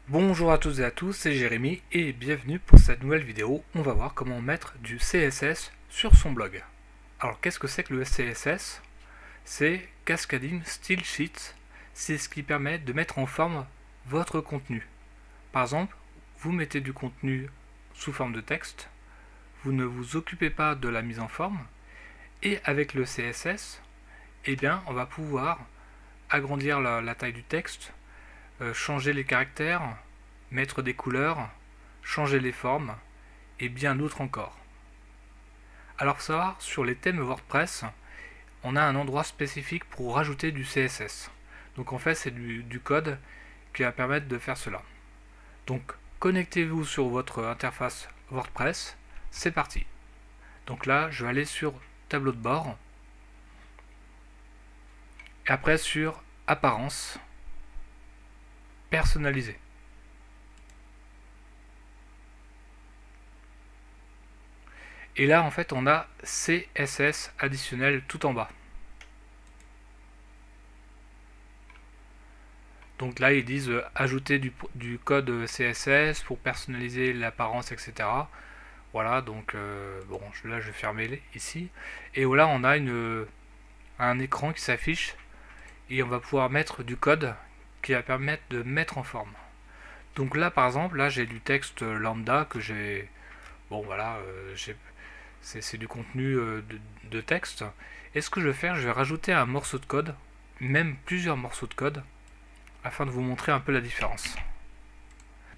Bonjour à toutes et à tous, c'est Jérémy et bienvenue pour cette nouvelle vidéo. On va voir comment mettre du CSS sur son blog. Alors qu'est-ce que c'est que le CSS? C'est Cascading Style Sheets. C'est ce qui permet de mettre en forme votre contenu. Par exemple, vous mettez du contenu sous forme de texte, vous ne vous occupez pas de la mise en forme, et avec le CSS, eh bien, on va pouvoir agrandir la taille du texte, changer les caractères, mettre des couleurs, changer les formes et bien d'autres encore. Alors pour savoir, sur les thèmes WordPress, on a un endroit spécifique pour rajouter du CSS. Donc en fait c'est du code qui va permettre de faire cela. Donc connectez-vous sur votre interface WordPress, c'est parti. Donc là je vais aller sur tableau de bord, et après sur apparence, personnaliser. Et là en fait on a CSS additionnel tout en bas. Donc là ils disent ajouter du code CSS pour personnaliser l'apparence, etc. Voilà, donc bon, là je vais fermer ici. Et voilà, on a un écran qui s'affiche et on va pouvoir mettre du code qui va permettre de mettre en forme. Donc là par exemple, là j'ai du texte lambda que j'ai... Bon voilà, c'est du contenu de texte. Et ce que je vais faire, je vais rajouter un morceau de code, même plusieurs morceaux de code, afin de vous montrer un peu la différence.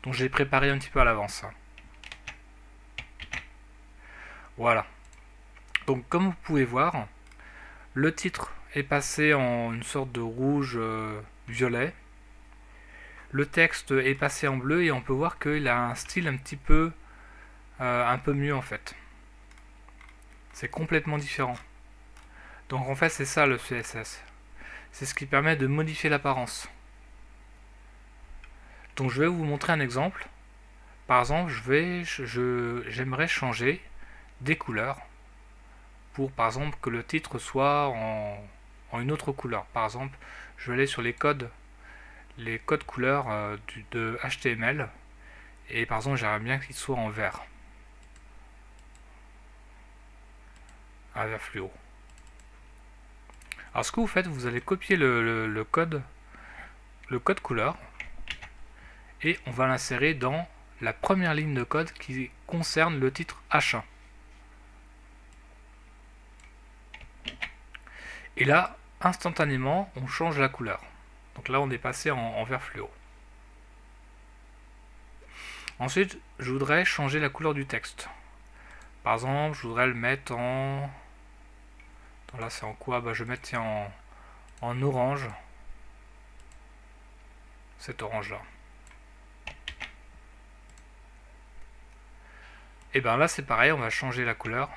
Donc j'ai préparé un petit peu à l'avance. Voilà. Donc comme vous pouvez voir, le titre est passé en une sorte de rouge violet. Le texte est passé en bleu et on peut voir qu'il a un style un peu mieux en fait. C'est complètement différent. Donc en fait c'est ça le CSS. C'est ce qui permet de modifier l'apparence. Donc je vais vous montrer un exemple. Par exemple, j'aimerais changer des couleurs pour, par exemple, que le titre soit en une autre couleur. Par exemple, je vais aller sur les codes couleurs de HTML et par exemple, j'aimerais bien qu'il soit en vert, un vert fluo. Alors ce que vous faites, vous allez copier le code couleur et on va l'insérer dans la première ligne de code qui concerne le titre H1. Et là, instantanément, on change la couleur. Donc là, on est passé en vert fluo. Ensuite, je voudrais changer la couleur du texte. Par exemple, je voudrais le mettre en... Là, c'est en quoi? Je vais mettre en orange. Cet orange-là. Et bien là, c'est pareil, on va changer la couleur.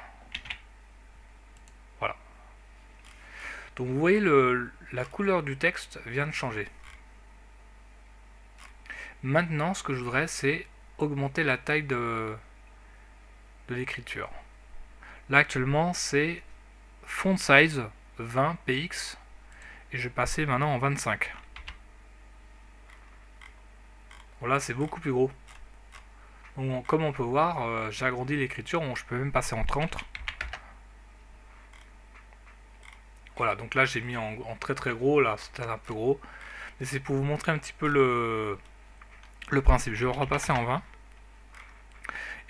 Voilà. Donc vous voyez, la couleur du texte vient de changer. Maintenant, ce que je voudrais, c'est augmenter la taille de l'écriture. Là, actuellement, c'est font size 20 px et je vais passer maintenant en 25. Voilà, c'est beaucoup plus gros. Donc, comme on peut voir, j'ai agrandi l'écriture, je peux même passer en 30. Voilà, donc là j'ai mis en très très gros, là c'était un peu gros, mais c'est pour vous montrer un petit peu le principe. Je vais repasser en 20.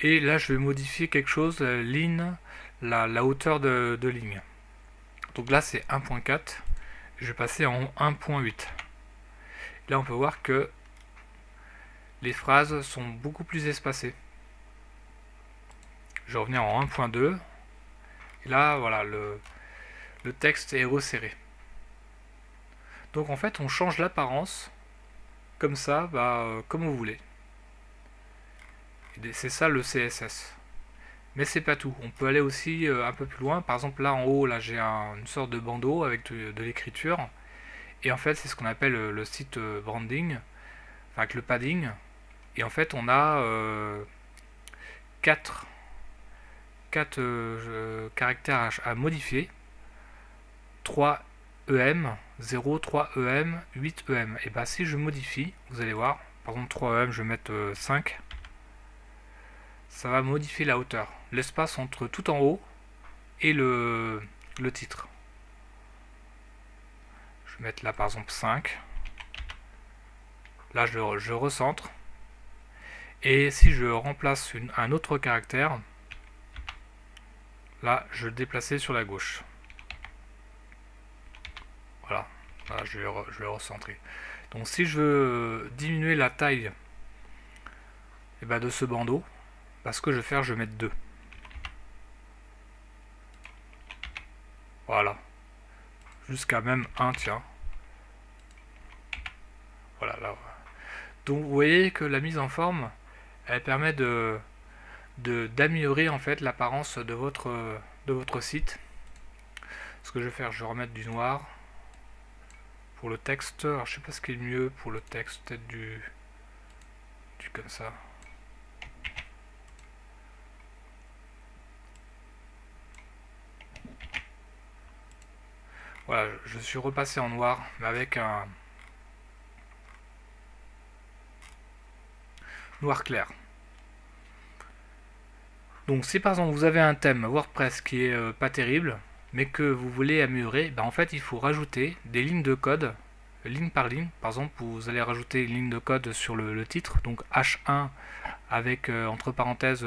Et là je vais modifier quelque chose, la hauteur de ligne. Donc là c'est 1.4, je vais passer en 1.8. Là on peut voir que les phrases sont beaucoup plus espacées. Je vais revenir en 1.2, et là voilà, le texte est resserré. Donc en fait on change l'apparence comme ça, comme vous voulez. C'est ça le CSS. Mais c'est pas tout. On peut aller aussi un peu plus loin. Par exemple là en haut, là j'ai une sorte de bandeau avec de l'écriture. Et en fait c'est ce qu'on appelle le site branding, enfin avec le padding. Et en fait on a 4 caractères à modifier. 3 EM, 0, 3 EM, 8 EM. Et bah si je modifie, vous allez voir, par exemple 3em, je vais mettre 5. Ça va modifier la hauteur, l'espace entre tout en haut et le titre. Je vais mettre là par exemple 5. Là je recentre. Et si je remplace un autre caractère, là je vais le déplacer sur la gauche. Voilà, là, je vais recentrer. Donc si je veux diminuer la taille de ce bandeau, ce que je vais faire, je vais mettre 2. Voilà. Jusqu'à même 1, tiens. Voilà, là. Donc vous voyez que la mise en forme, elle permet d'améliorer en fait l'apparence de votre site. Ce que je vais faire, je vais remettre du noir. Pour le texte, alors je sais pas ce qui est mieux pour le texte, peut-être du comme ça. Voilà, je suis repassé en noir, mais avec un noir clair. Donc si par exemple vous avez un thème WordPress qui est pas terrible, mais que vous voulez améliorer, en fait il faut rajouter des lignes de code, ligne par ligne. Par exemple, vous allez rajouter une ligne de code sur le titre, donc H1 avec entre parenthèses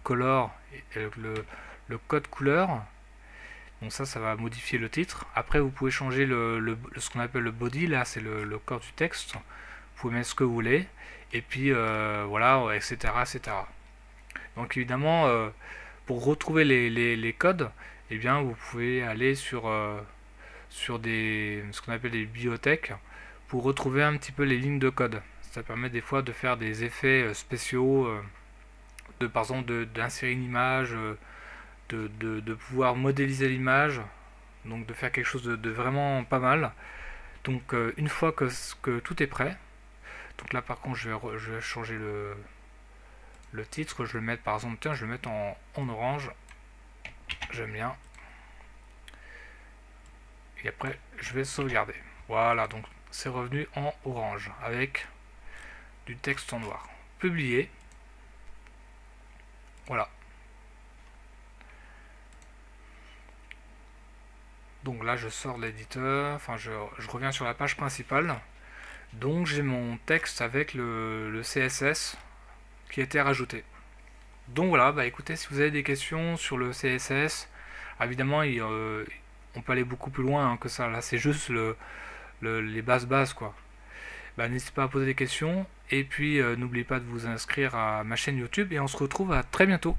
color, et le code couleur. Donc ça va modifier le titre. Après vous pouvez changer ce qu'on appelle le body, là c'est le corps du texte. Vous pouvez mettre ce que vous voulez, et puis voilà, etc., etc. Donc évidemment, pour retrouver les codes, eh bien vous pouvez aller sur ce qu'on appelle des bibliothèques pour retrouver un petit peu les lignes de code. Ça permet des fois de faire des effets spéciaux, par exemple d'insérer une image, de pouvoir modéliser l'image, donc de faire quelque chose de vraiment pas mal. Donc une fois que tout est prêt, donc là par contre je vais changer le titre, je vais le mettre par exemple, tiens, je vais le mettre en orange, j'aime bien. Et après je vais sauvegarder. Voilà, donc c'est revenu en orange avec du texte en noir. Publier. Voilà. Donc là je sors de l'éditeur, enfin je reviens sur la page principale. Donc j'ai mon texte avec le CSS qui a été rajouté. Donc voilà, écoutez, si vous avez des questions sur le CSS, évidemment on peut aller beaucoup plus loin que ça. Là c'est juste les bases quoi. N'hésitez pas à poser des questions, et puis n'oubliez pas de vous inscrire à ma chaîne YouTube, et on se retrouve à très bientôt.